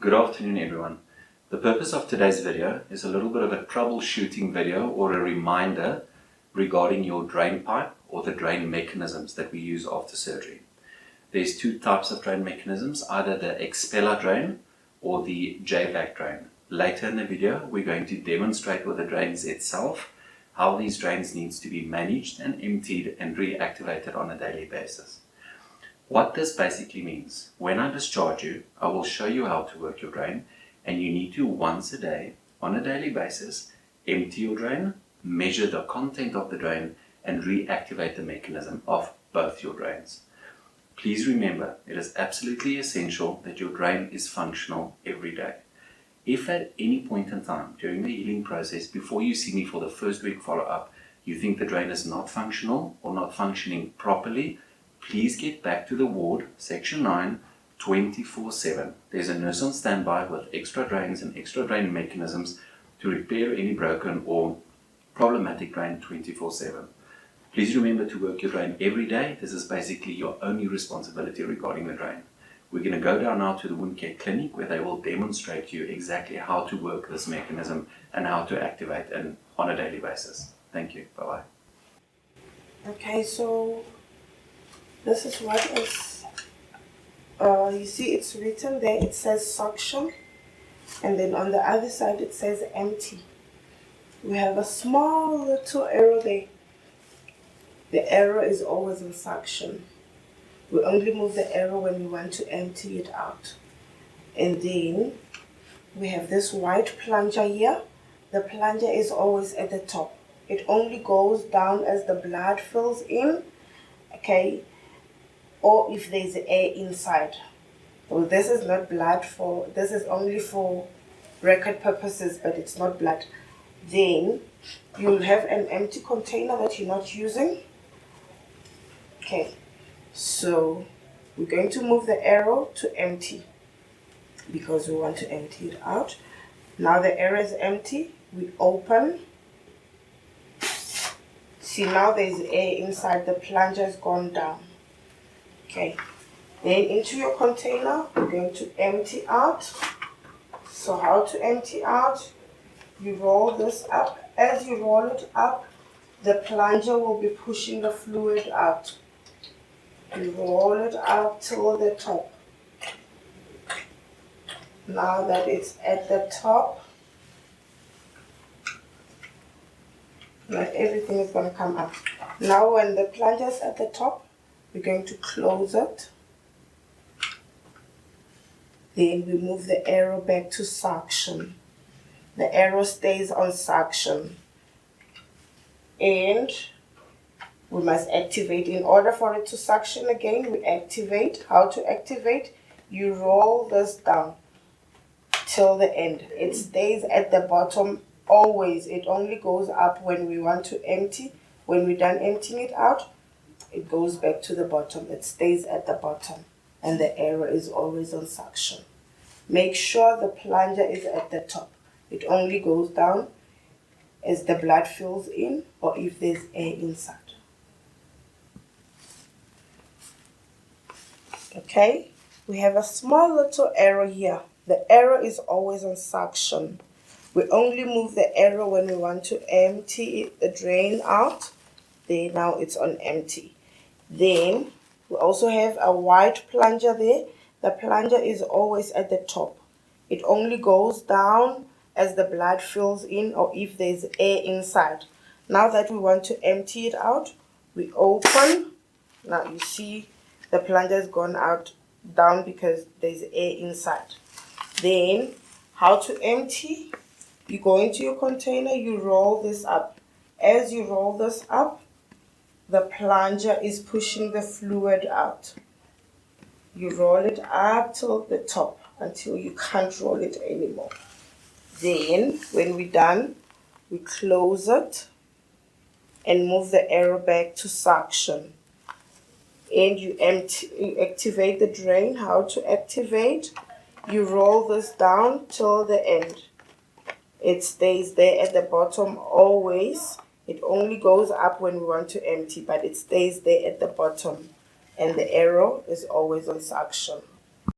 Good afternoon everyone. The purpose of today's video is a little bit of a troubleshooting video or a reminder regarding your drain pipe or the drain mechanisms that we use after surgery. There's two types of drain mechanisms, either the expeller drain or the J-vac drain. Later in the video we're going to demonstrate with the drains itself how these drains needs to be managed and emptied and reactivated on a daily basis. What this basically means, when I discharge you, I will show you how to work your drain, and you need to once a day, on a daily basis, empty your drain, measure the content of the drain, and reactivate the mechanism of both your drains. Please remember, it is absolutely essential that your drain is functional every day. If at any point in time during the healing process, before you see me for the first week follow-up, you think the drain is not functional or not functioning properly, please get back to the ward, section 9, 24/7. There's a nurse on standby with extra drains and extra drain mechanisms to repair any broken or problematic drain 24/7. Please remember to work your drain every day. This is basically your only responsibility regarding the drain. We're going to go down now to the wound care clinic where they will demonstrate to you exactly how to work this mechanism and how to activate it on a daily basis. Thank you. Bye-bye. Okay, so this is what is, you see it's written there, it says suction, and then on the other side it says empty. We have a small little arrow there. The arrow is always in suction. We only move the arrow when we want to empty it out. And then we have this white plunger here. The plunger is always at the top. It only goes down as the blood fills in, okay, or if there's air inside. Well, this is not blood this is only for record purposes, but it's not blood. Then you'll have an empty container that you're not using. Okay, so we're going to move the arrow to empty because we want to empty it out. Now the arrow is empty, we open. See, now there's air inside, the plunger has gone down. Okay, then into your container, we're going to empty out. So how to empty out? You roll this up. As you roll it up, the plunger will be pushing the fluid out. You roll it up till the top. Now that it's at the top, not everything is going to come up. Now when the plunger is at the top, we're going to close it. Then we move the arrow back to suction. The arrow stays on suction. And we must activate. In order for it to suction again, we activate. How to activate? You roll this down till the end. It stays at the bottom always. It only goes up when we want to empty. When we're done emptying it out, it goes back to the bottom. It stays at the bottom and the arrow is always on suction. Make sure the plunger is at the top. It only goes down as the blood fills in or if there's air inside. Okay, we have a small little arrow here. The arrow is always on suction. We only move the arrow when we want to empty the drain out. There, now it's on empty. Then we also have a white plunger there. The plunger is always at the top. It only goes down as the blood fills in or if there's air inside. Now that we want to empty it out, we open. Now you see the plunger has gone out down because there's air inside. Then how to empty? You go into your container, you roll this up. As you roll this up, the plunger is pushing the fluid out. You roll it up till the top until you can't roll it anymore. Then, when we're done, we close it and move the arrow back to suction. And you activate the drain. How to activate? You roll this down till the end. It stays there at the bottom always. It only goes up when we want to empty, but it stays there at the bottom. And the arrow is always on suction.